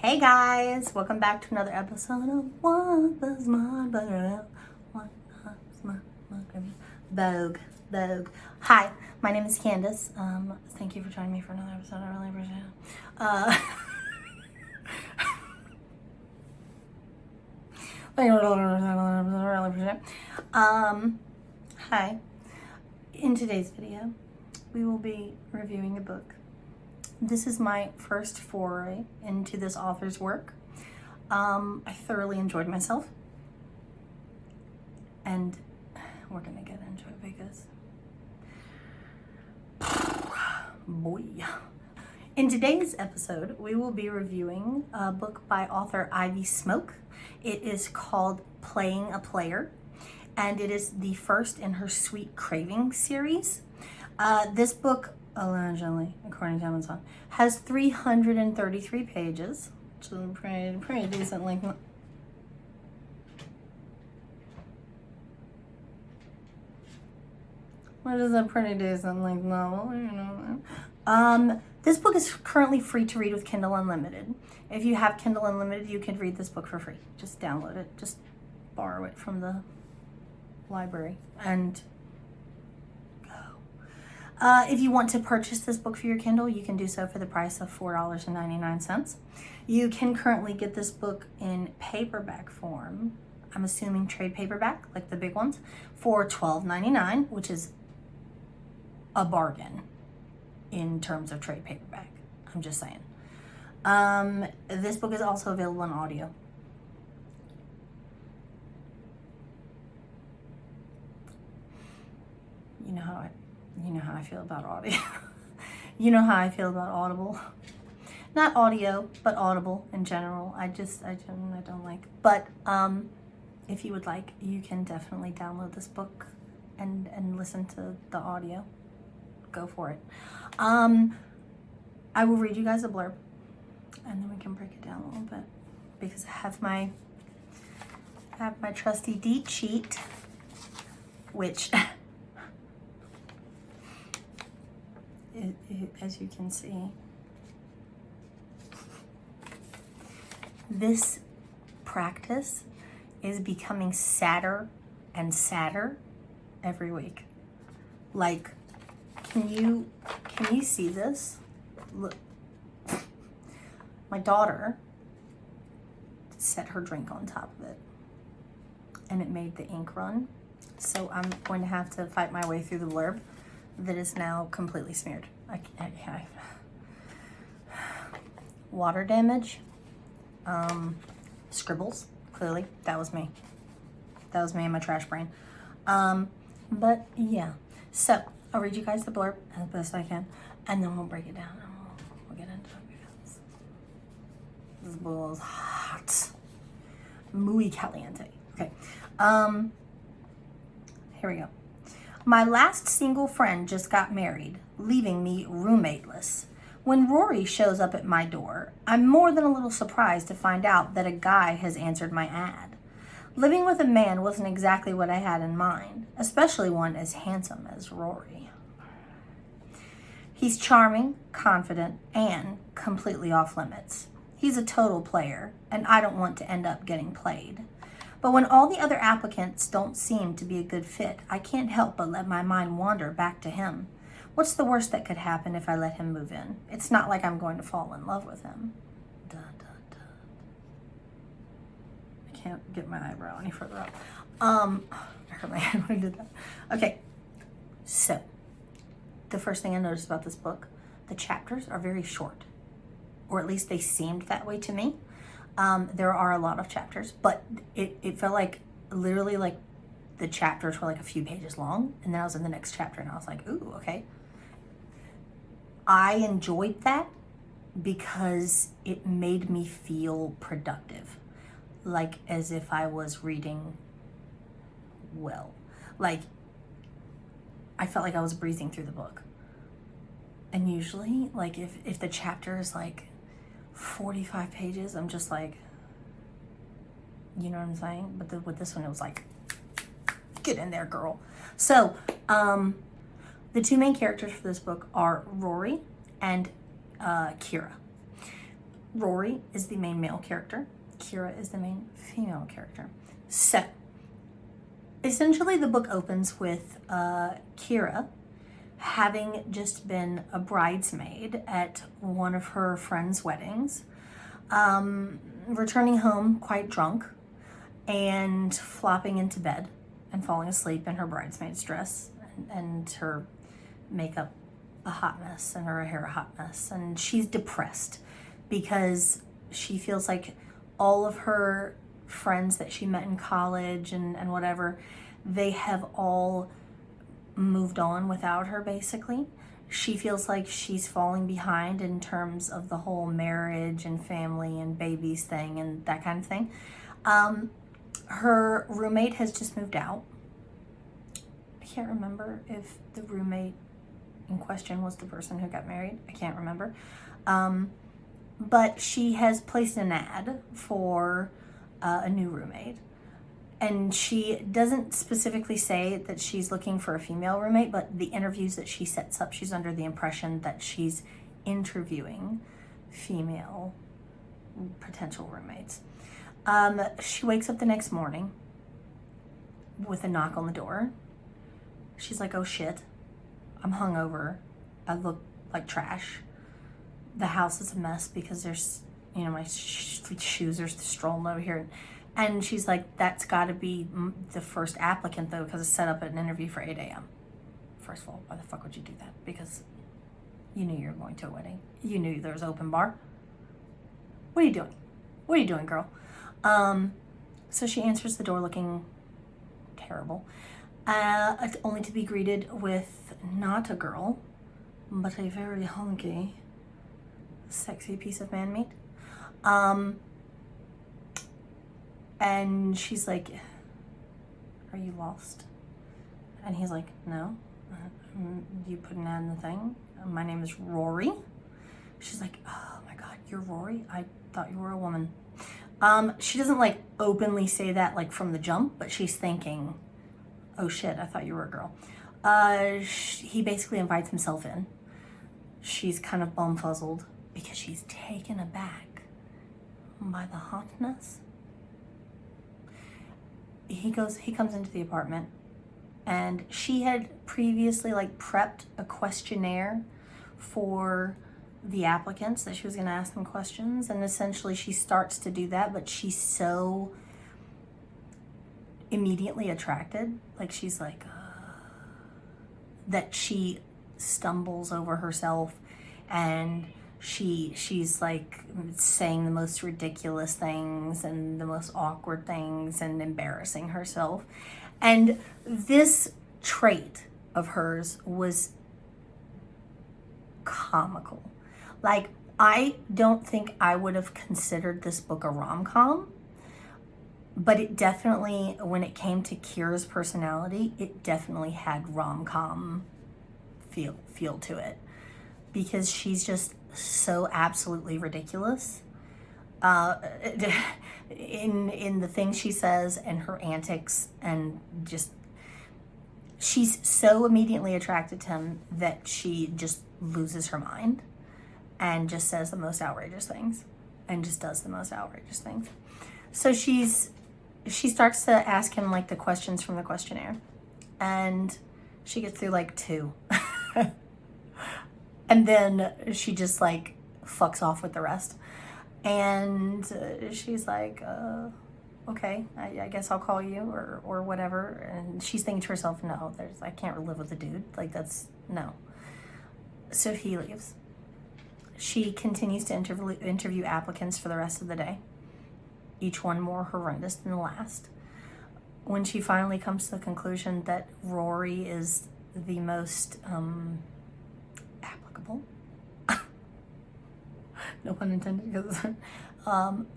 Hey guys, welcome back to another episode of What the Smut Vogue. Hi, my name is Candace. Thank you for joining me for another episode. I really appreciate it. Hi. In today's video, we will be reviewing a book. This is my first foray into this author's work. I thoroughly enjoyed myself. And we're gonna get into it because, boy. In today's episode, we will be reviewing a book by author Ivy Smoak. It is called Playing a Player, and it is the first in her Sweet Craving series. This book, allegedly, according to Amazon, has 333 pages, which is pretty decent length. Which is a pretty decent length novel, you know. This book is currently free to read with Kindle Unlimited. If you have Kindle Unlimited, you can read this book for free. Just download it. Just borrow it from the library and go. If you want to purchase this book for your Kindle, you can do so for the price of $4.99. You can currently get this book in paperback form. I'm assuming trade paperback, like the big ones, for $12.99, which is a bargain in terms of trade paperback. I'm just saying. This book is also available in audio. You know how I feel about audio. You know how I feel about Audible. Not audio, but Audible in general. I don't like. But if you would like, you can definitely download this book and listen to the audio. Go for it. I will read you guys a blurb, and then we can break it down a little bit because I have my trusty deed sheet, which, as you can see, this practice is becoming sadder and sadder every week. Like, can you see this? Look, my daughter set her drink on top of it, and it made the ink run. So I'm going to have to fight my way through the blurb that is now completely smeared. Water damage, scribbles. Clearly, that was me. That was me and my trash brain. But yeah, so I'll read you guys the blurb as best I can, and then we'll break it down and we'll get into it because this bowl is hot. Muy caliente. Okay. Here we go. My last single friend just got married, leaving me roommateless. When Rory shows up at my door, I'm more than a little surprised to find out that a guy has answered my ad. Living with a man wasn't exactly what I had in mind, especially one as handsome as Rory. He's charming, confident, and completely off limits. He's a total player, and I don't want to end up getting played. But when all the other applicants don't seem to be a good fit, I can't help but let my mind wander back to him. What's the worst that could happen if I let him move in? It's not like I'm going to fall in love with him. I can't get my eyebrow any further up. I hurt my head when I did that. Okay, so the first thing I noticed about this book, the chapters are very short, or at least they seemed that way to me. There are a lot of chapters, but it felt like literally like the chapters were like a few pages long, and then I was in the next chapter and I was like, ooh, okay. I enjoyed that because it made me feel productive, like as if I was reading well. Like, I felt like I was breezing through the book. And usually, like, if the chapter is like 45 pages, I'm just like, you know what I'm saying? But with this one, it was like, get in there, girl. So, the two main characters for this book are Rory and Kira. Rory is the main male character. Kira is the main female character. So, essentially the book opens with Kira having just been a bridesmaid at one of her friends' weddings, returning home quite drunk and flopping into bed and falling asleep in her bridesmaid's dress, and her makeup a hot mess and her hair a hot mess. And she's depressed because she feels like all of her friends that she met in college and whatever, they have all moved on without her, basically. She feels like she's falling behind in terms of the whole marriage and family and babies thing and that kind of thing. Her roommate has just moved out. I can't remember if the roommate in question was the person who got married. I can't remember. But she has placed an ad for a new roommate. And she doesn't specifically say that she's looking for a female roommate, but the interviews that she sets up, she's under the impression that she's interviewing female potential roommates. She wakes up the next morning with a knock on the door. She's like, oh shit, I'm hungover. I look like trash. The house is a mess because there's, my shoes are strolling over here. And she's like, that's got to be the first applicant, though, because it's set up an interview for 8 a.m. First of all, why the fuck would you do that? Because you knew you were going to a wedding. You knew there was an open bar. What are you doing? What are you doing, girl? So she answers the door looking terrible, only to be greeted with not a girl, but a very hunky, sexy piece of man meat. And she's like, are you lost? And he's like, no. You put an ad in the thing. My name is Rory. She's like, oh my God, you're Rory? I thought you were a woman. She doesn't like openly say that like from the jump, but she's thinking, oh shit, I thought you were a girl. He basically invites himself in. She's kind of bumfuzzled because she's taken aback by the hotness. He comes into the apartment, and she had previously like prepped a questionnaire for the applicants that she was going to ask them questions, and essentially she starts to do that, but she's so immediately attracted, like she's like that she stumbles over herself, and she's like saying the most ridiculous things and the most awkward things and embarrassing herself. And this trait of hers was comical. Like, I don't think I would have considered this book a rom-com, but it definitely, when it came to Kira's personality, it definitely had rom-com feel to it, because she's just so absolutely ridiculous in the things she says and her antics, and just she's so immediately attracted to him that she just loses her mind and just says the most outrageous things and just does the most outrageous things. So she starts to ask him like the questions from the questionnaire, and she gets through like 2. And then she just like fucks off with the rest. And she's like, okay, I guess I'll call you or whatever. And she's thinking to herself, no, I can't live with a dude. Like, that's, no. So he leaves. She continues to interview applicants for the rest of the day, each one more horrendous than the last. When she finally comes to the conclusion that Rory is the most applicable, no pun intended, because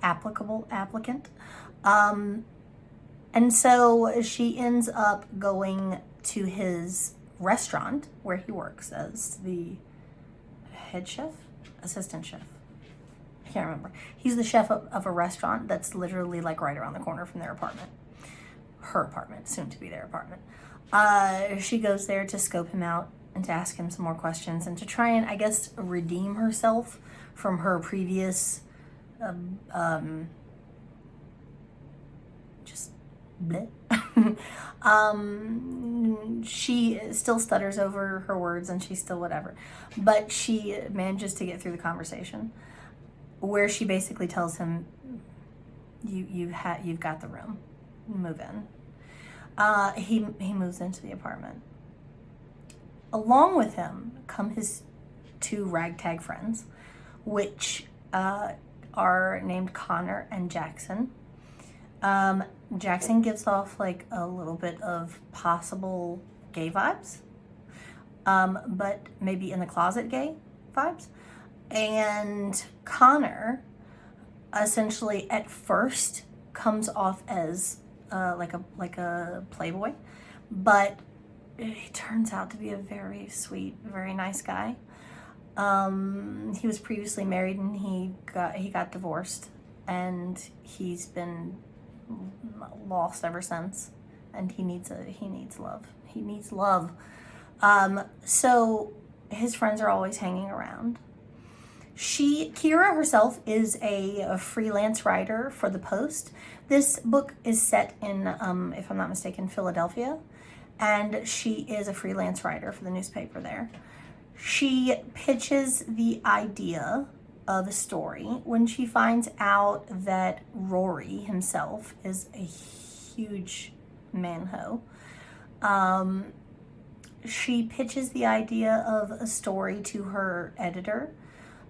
applicable applicant. And so she ends up going to his restaurant where he works as the head chef, assistant chef. I can't remember. He's the chef of a restaurant that's literally like right around the corner from their apartment. Her apartment, soon to be their apartment. She goes there to scope him out and to ask him some more questions and to try and, I guess, redeem herself from her previous just bleh. She still stutters over her words and she's still whatever, but she manages to get through the conversation where she basically tells him, you've got the room, move in. He moves into the apartment. Along with him come his two ragtag friends, which are named Connor and Jackson. Jackson gives off like a little bit of possible gay vibes, but maybe in the closet gay vibes. And Connor essentially at first comes off as like a playboy, but he turns out to be a very sweet, very nice guy. He was previously married and he got divorced, and he's been lost ever since, and he needs love. He needs love. So his friends are always hanging around. Kira herself is a freelance writer for the Post. This book is set in, if I'm not mistaken, Philadelphia, and she is a freelance writer for the newspaper there. She pitches the idea of a story when she finds out that Rory himself is a huge manho. She pitches the idea of a story to her editor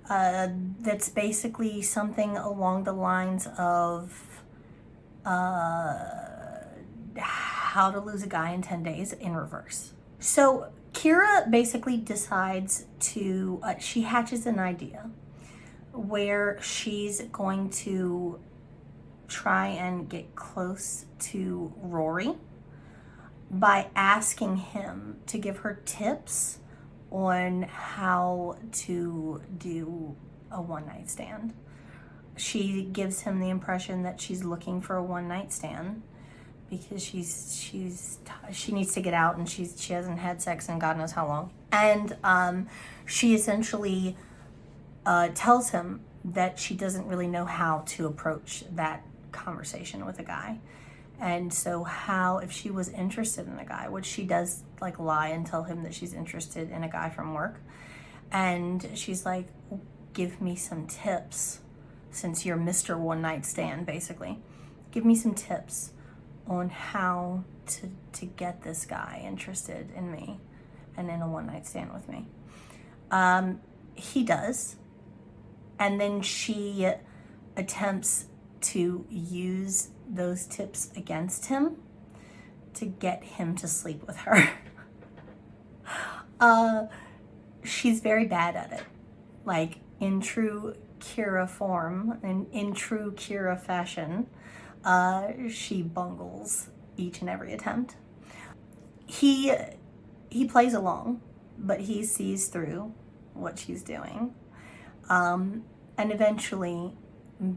that's basically something along the lines of how to lose a guy in 10 days in reverse. So Kira basically decides to, she hatches an idea where she's going to try and get close to Rory by asking him to give her tips on how to do a one-night stand. She gives him the impression that she's looking for a one-night stand because she needs to get out, and she hasn't had sex in God knows how long. And she essentially tells him that she doesn't really know how to approach that conversation with a guy. And so if she was interested in a guy, which she does like lie and tell him that she's interested in a guy from work. And she's like, give me some tips, since you're Mr. One Night Stand, basically. Give me some tips on how to get this guy interested in me and in a one night stand with me. He does. And then she attempts to use those tips against him to get him to sleep with her. She's very bad at it. Like in true Kira form, and in true Kira fashion, she bungles each and every attempt. He plays along, but he sees through what she's doing. And eventually,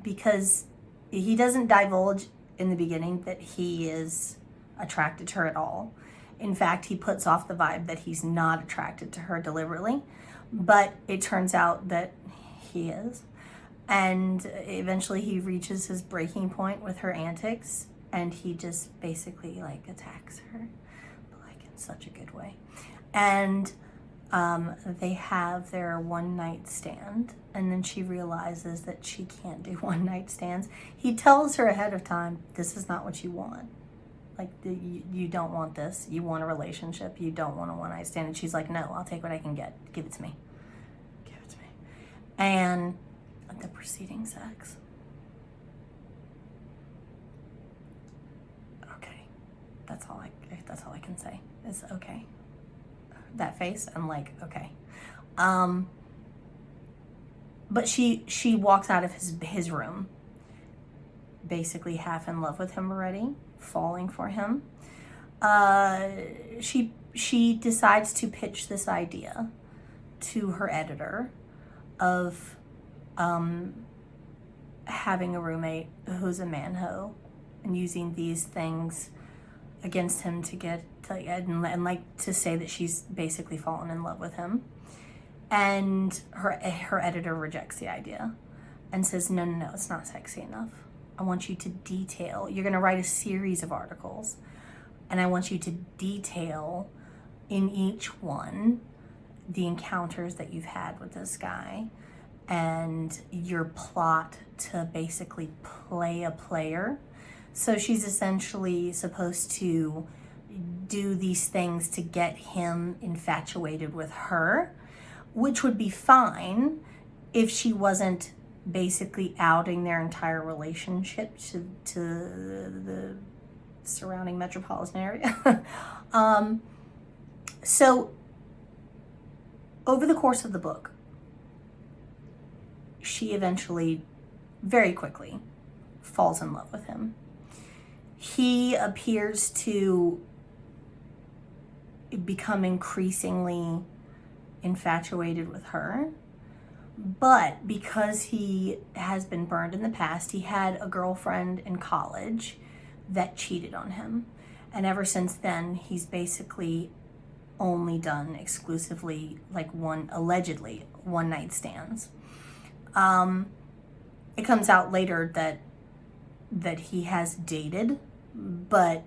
because he doesn't divulge in the beginning that he is attracted to her at all. In fact, he puts off the vibe that he's not attracted to her deliberately, but it turns out that he is. And eventually he reaches his breaking point with her antics, and he just basically like attacks her, but like in such a good way. And they have their one night stand, and then she realizes that she can't do one night stands. He tells her ahead of time, this is not what you want. Like, you don't want this. You want a relationship. You don't want a one night stand. And she's like, no, I'll take what I can get. Give it to me. Give it to me. And the preceding sex. Okay. That's all I can say is okay. That face, I'm like, okay. But she walks out of his room, basically half in love with him already, falling for him. She decides to pitch this idea to her editor of having a roommate who's a manho and using these things against him to get and like to say that she's basically fallen in love with him. And her editor rejects the idea and says, no, no, no, it's not sexy enough. I want you to detail. You're going to write a series of articles, and I want you to detail in each one the encounters that you've had with this guy and your plot to basically play a player. So she's essentially supposed to do these things to get him infatuated with her, which would be fine if she wasn't basically outing their entire relationship to the surrounding metropolitan area. So over the course of the book, she eventually, very quickly, falls in love with him. He appears to become increasingly infatuated with her, but because he has been burned in the past, he had a girlfriend in college that cheated on him, and ever since then he's basically only done exclusively allegedly one night stands. It comes out later that he has dated, but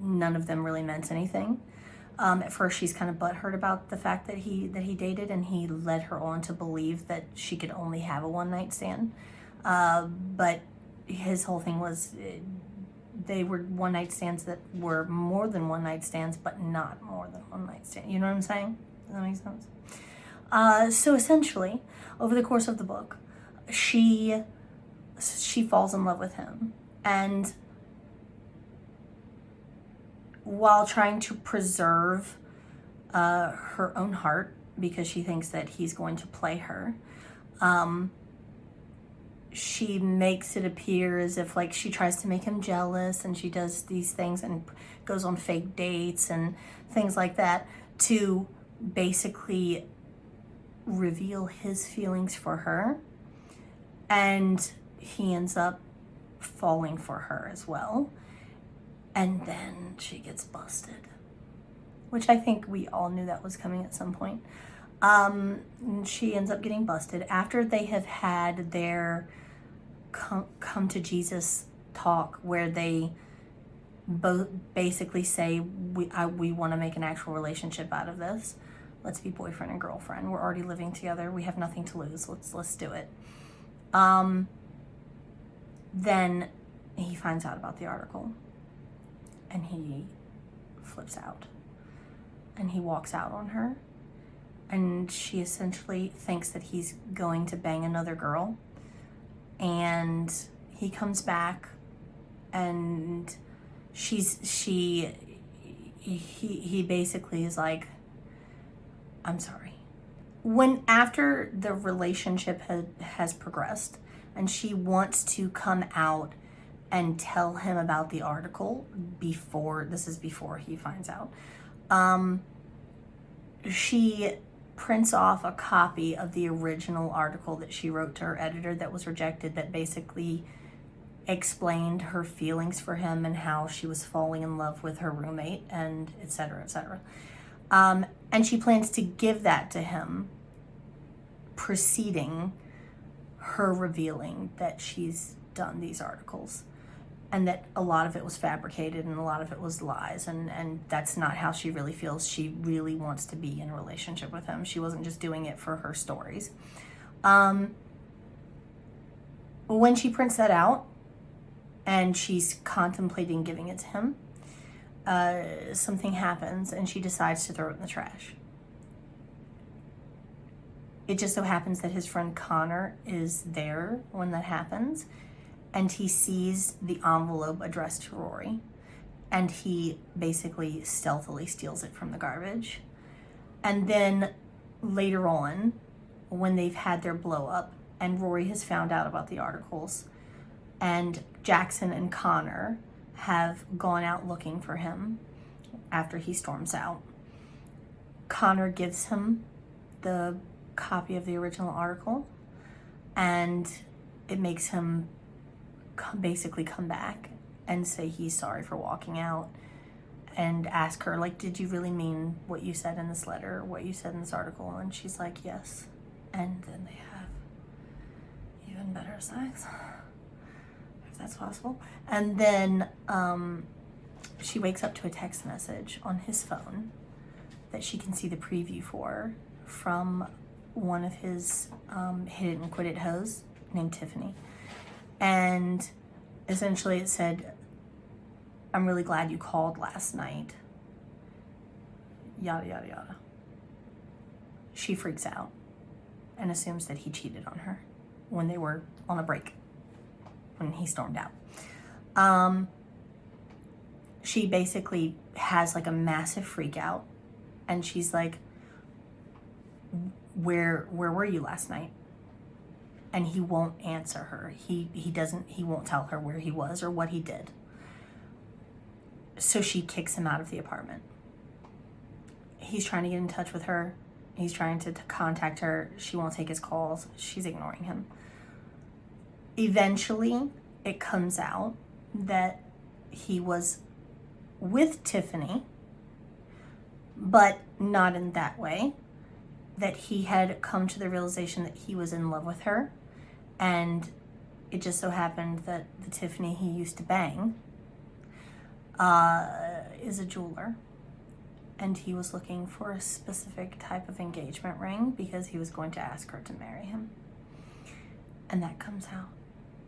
none of them really meant anything. At first, she's kind of butthurt about the fact that he dated, and he led her on to believe that she could only have a one-night stand. But his whole thing was they were one-night stands that were more than one-night stands, but not more than one-night stand. You know what I'm saying? Does that make sense? So essentially, over the course of the book, she falls in love with him, and while trying to preserve her own heart, because she thinks that he's going to play her, she makes it appear as if she tries to make him jealous, and she does these things and goes on fake dates and things like that to basically reveal his feelings for her, and he ends up falling for her as well. And then she gets busted, which I think we all knew that was coming at some point. She ends up getting busted after they have had their come to Jesus talk, where they both basically say, we want to make an actual relationship out of this. Let's be boyfriend and girlfriend. We're already living together. We have nothing to lose. Let's do it. Then he finds out about the article, and he flips out, and he walks out on her, and she essentially thinks that he's going to bang another girl, and he comes back, and he basically is like, I'm sorry. After the relationship has progressed, and she wants to come out and tell him about the article before he finds out, she prints off a copy of the original article that she wrote to her editor that was rejected, that basically explained her feelings for him and how she was falling in love with her roommate, and et cetera, et cetera. And she plans to give that to him, preceding her revealing that she's done these articles, and that a lot of it was fabricated and a lot of it was lies, and that's not how she really feels. She really wants to be in a relationship with him. She wasn't just doing it for her stories. When she prints that out and she's contemplating giving it to him, something happens, and she decides to throw it in the trash. It just so happens that his friend Connor is there when that happens, and he sees the envelope addressed to Rory, and he basically stealthily steals it from the garbage. And then later on, when they've had their blow up and Rory has found out about the articles, and Jackson and Connor have gone out looking for him after he storms out, Connor gives him the copy of the original article, and it makes him basically come back and say he's sorry for walking out, and ask her, did you really mean what you said in this letter, what you said in this article? And she's like, yes. And then they have and better sex, if that's possible. And then she wakes up to a text message on his phone that she can see the preview for from one of his hit and quit it hoes named Tiffany. And essentially it said, "I'm really glad you called last night." Yada, yada, yada. She freaks out and assumes that he cheated on her when they were on a break, when he stormed out. She basically has like a massive freak out, and she's like, where were you last night? And he won't answer her. He won't tell her where he was or what he did. So she kicks him out of the apartment. He's trying to get in touch with her. He's trying to contact her. She won't take his calls. She's ignoring him. Eventually, it comes out that he was with Tiffany, but not in that way. That he had come to the realization that he was in love with her, and it just so happened that the Tiffany he used to bang is a jeweler, and he was looking for a specific type of engagement ring because he was going to ask her to marry him. And that comes out,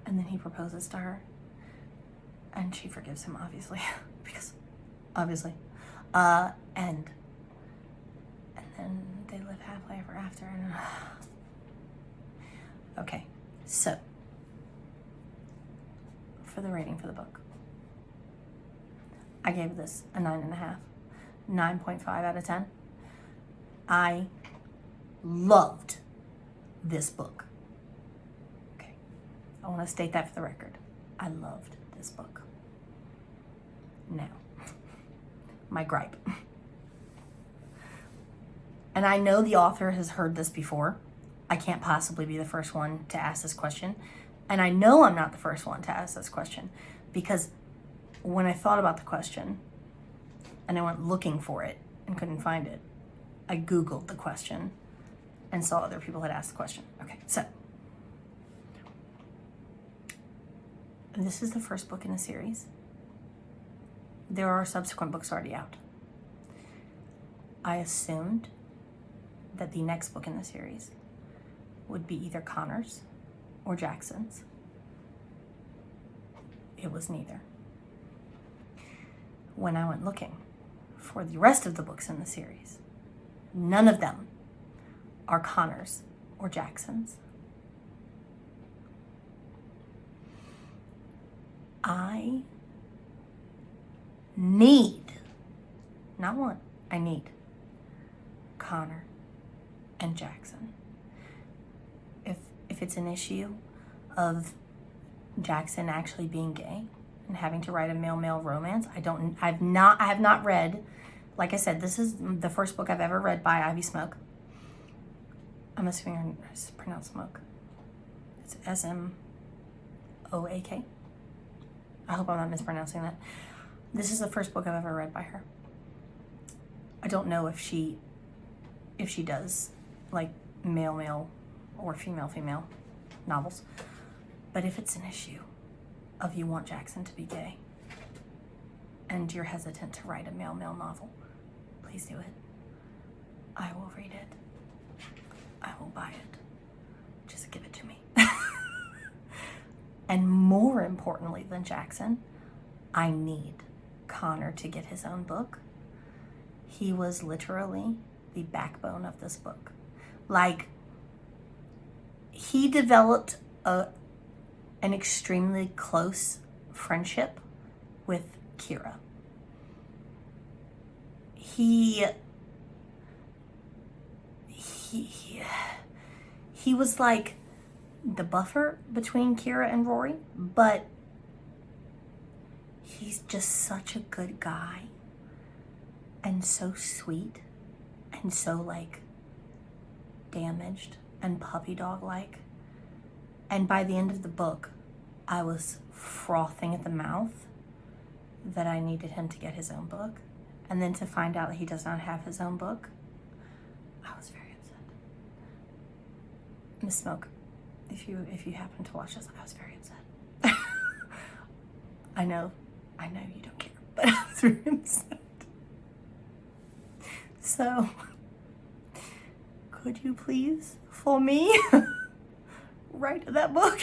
and then he proposes to her, and she forgives him, obviously, because obviously, and then they live happily ever after. And okay, so for the rating for the book, I gave this a 9.5, 9.5 out of 10. I loved this book. Okay, I want to state that for the record. I loved this book. Now, my gripe. And I know the author has heard this before. I can't possibly be the first one to ask this question. And I know I'm not the first one to ask this question, because when I thought about the question and I went looking for it and couldn't find it, I Googled the question and saw other people had asked the question. Okay, so this is the first book in the series. There are subsequent books already out. I assumed that the next book in the series would be either Connor's or Jackson's. It was neither. When I went looking for the rest of the books in the series, none of them are Connor's or Jackson's. I need, not want, I need Connor and Jackson. If it's an issue of Jackson actually being gay and having to write a male-male romance, I have not read, like I said, this is the first book I've ever read by Ivy Smoak. I'm assuming it's pronounced Smoak. It's Smoak. I hope I'm not mispronouncing that. This is the first book I've ever read by her. I don't know if she does like male or female novels, but if it's an issue of you want Jackson to be gay and you're hesitant to write a male novel, please do it. I will read it. I will buy it. Just give it to me. And more importantly than Jackson, I need Connor to get his own book. He was literally the backbone of this book. Like, he developed an extremely close friendship with Kira. He was like the buffer between Kira and Rory, but he's just such a good guy and so sweet and so like damaged and puppy dog like. And by the end of the book, I was frothing at the mouth that I needed him to get his own book. And then to find out that he does not have his own book, I was very upset. Miss Smoak, if you happen to watch this, I was very upset. I know you don't care, but I was very upset. So, could you please, for me, write that book?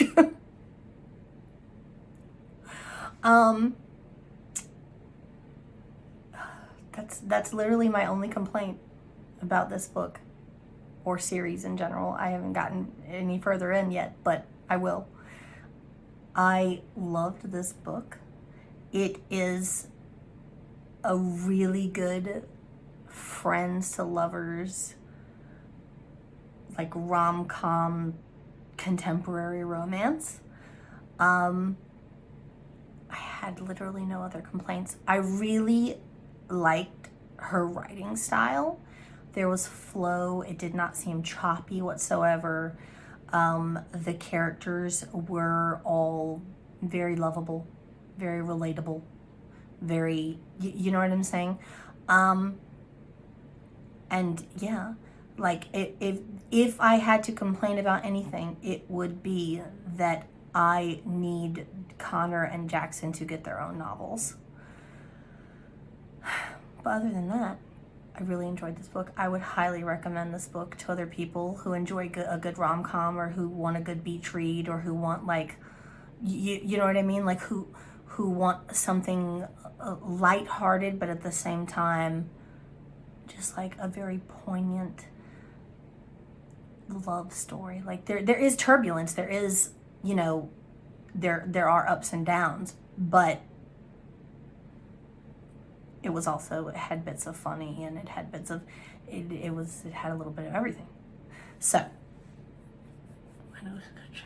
That's literally my only complaint about this book or series in general. I haven't gotten any further in yet, but I will. I loved this book. It is a really good friends to lovers, like rom-com contemporary romance. I had literally no other complaints. I really liked her writing style. There was flow. It did not seem choppy whatsoever. The characters were all very lovable, very relatable, very, you know what I'm saying? And yeah, like if I had to complain about anything, it would be that I need Connor and Jackson to get their own novels. But other than that, I really enjoyed this book. I would highly recommend this book to other people who enjoy a good rom-com, or who want a good beach read, or who want, like, you know what I mean? Like who want something lighthearted, but at the same time, just like a very poignant love story. Like there is turbulence. There is, you know, there are ups and downs, but it was also, it had bits of funny, and it had bits of, it had a little bit of everything. So, I know it's good.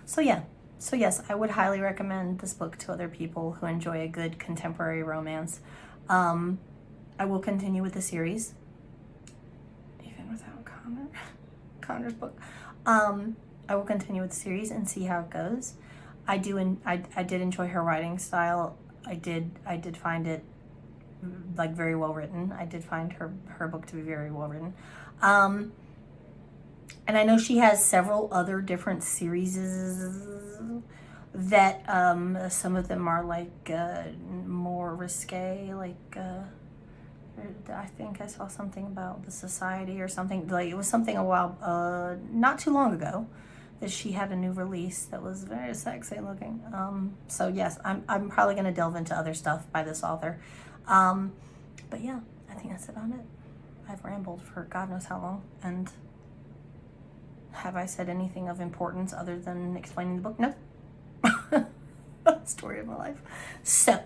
So yeah. So yes, I would highly recommend this book to other people who enjoy a good contemporary romance. I will continue with the series, even without Connor's book. I will continue with the series and see how it goes. I did enjoy her writing style. I did find it like very well written. I did find her book to be very well written. And I know she has several other different series that some of them are like more risque, like I think I saw something about the Society or something. Like it was something a while, not too long ago, that she had a new release that was very sexy looking. So yes, I'm probably gonna delve into other stuff by this author. But yeah, I think that's about it. I've rambled for God knows how long, and have I said anything of importance other than explaining the book? No. Story of my life. So,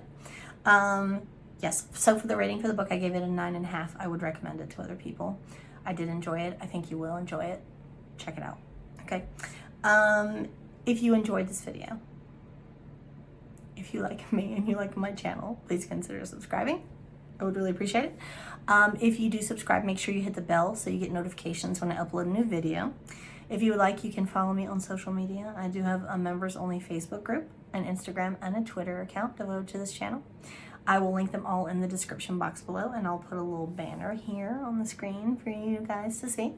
yes. So for the rating for the book, I gave it a 9.5. I would recommend it to other people. I did enjoy it. I think you will enjoy it. Check it out. Okay. If you enjoyed this video, if you like me and you like my channel, please consider subscribing. I would really appreciate it. If you do subscribe, make sure you hit the bell so you get notifications when I upload a new video. If you would like, you can follow me on social media. I do have a members only Facebook group, an Instagram, and a Twitter account devoted to this channel. I will link them all in the description box below, and I'll put a little banner here on the screen for you guys to see.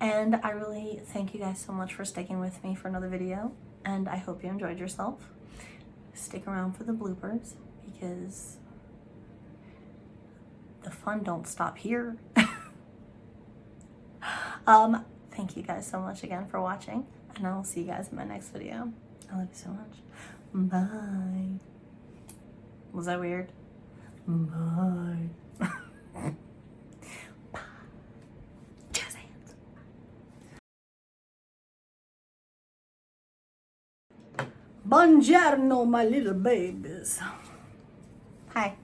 And I really thank you guys so much for sticking with me for another video, and I hope you enjoyed yourself. Stick around for the bloopers, because the fun don't stop here. Thank you guys so much again for watching, and I will see you guys in my next video. I love you so much. Bye. Was that weird? Bye. Bye. Jazz hands. Buongiorno, my little babies. Hi.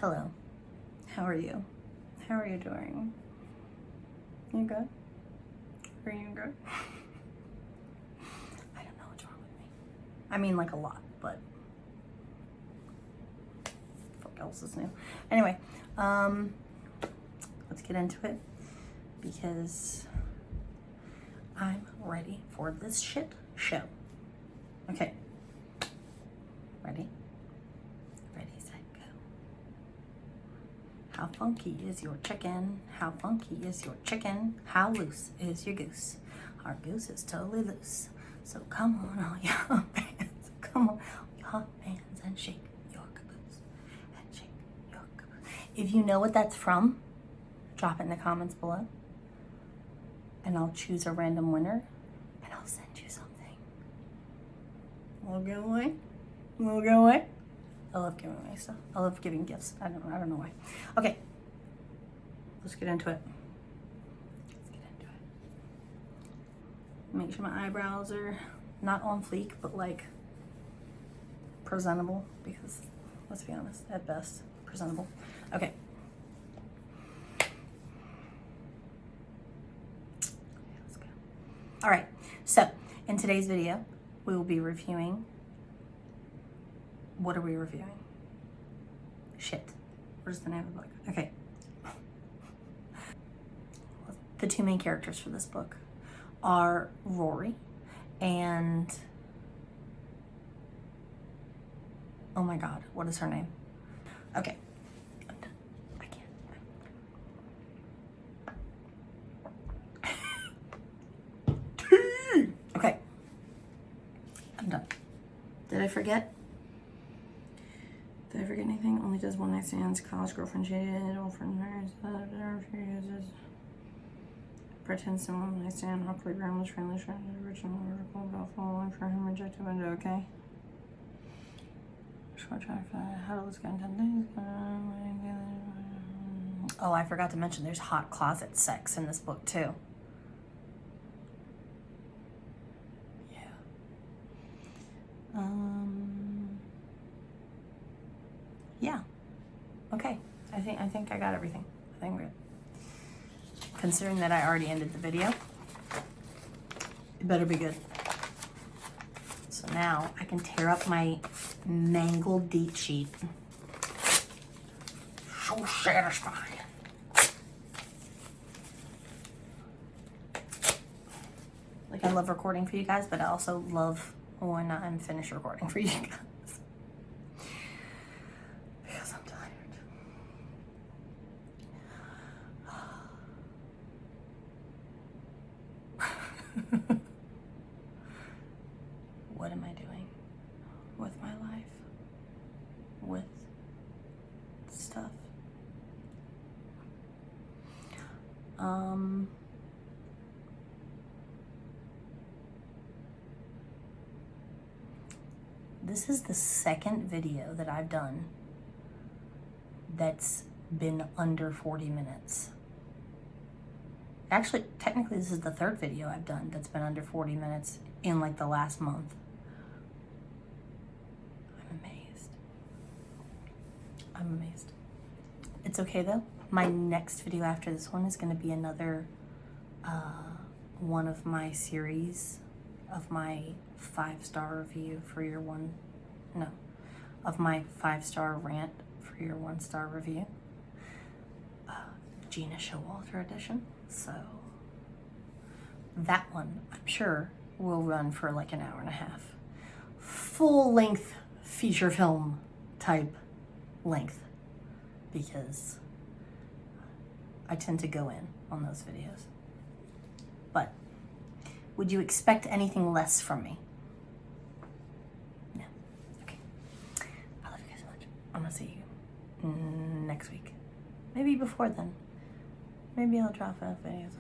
Hello. How are you? How are you doing? You good? Are you good? I don't know what's wrong with me. I mean, like a lot, but what else is new? Anyway, let's get into it, because I'm ready for this shit show. Okay. Ready? Ready, set, go. How funky is your chicken? How funky is your chicken? How loose is your goose? Our goose is totally loose. So come on, all y'all fans. Come on, y'all fans, and shake your caboose. And shake your caboose. If you know what that's from, drop it in the comments below. And I'll choose a random winner. And I'll send you something. Little giveaway. Little giveaway. I love giving away stuff. I love giving gifts. I don't know why. Okay. Let's get into it. Make sure my eyebrows are not on fleek, but like presentable, because let's be honest, at best, presentable. Okay. Let's go. All right. So in today's video, we will be reviewing. What are we reviewing? Shit. What is the name of the book? Okay. The two main characters for this book are Rory and, oh my God, what is her name? Okay. I'm done. I can't. Okay. I'm done. Did I forget? Did I forget anything? Only does one night stands, college girlfriend cheated, old friend married, pretends to one night stand, awkward, groundless, friendly, the original article about following for him, rejected window, okay? Short time for how to lose guy in 10 days. Oh, I forgot to mention there's hot closet sex in this book too. Yeah. Yeah. Okay. I think I got everything. I think we're good. Considering that I already ended the video, it better be good. So now I can tear up my mangled date sheet. So satisfying. Like, I love recording for you guys, but I also love when I'm finished recording for you guys. Because I'm tired. What am I doing with my life? With stuff? This is the second video that I've done that's been under 40 minutes. Actually, technically, this is the third video I've done that's been under 40 minutes in like the last month. I'm amazed. I'm amazed. It's okay though. My next video after this one is going to be another one of my series of my 5-star review for your of my 5-star rant for your 1-star review. Gina Showalter edition. So that one, I'm sure, will run for like an hour and a half. Full-length feature film type length, because I tend to go in on those videos. But would you expect anything less from me? No. Okay. I love you guys so much. I'm gonna see you next week. Maybe before then. Maybe I'll drop out videos.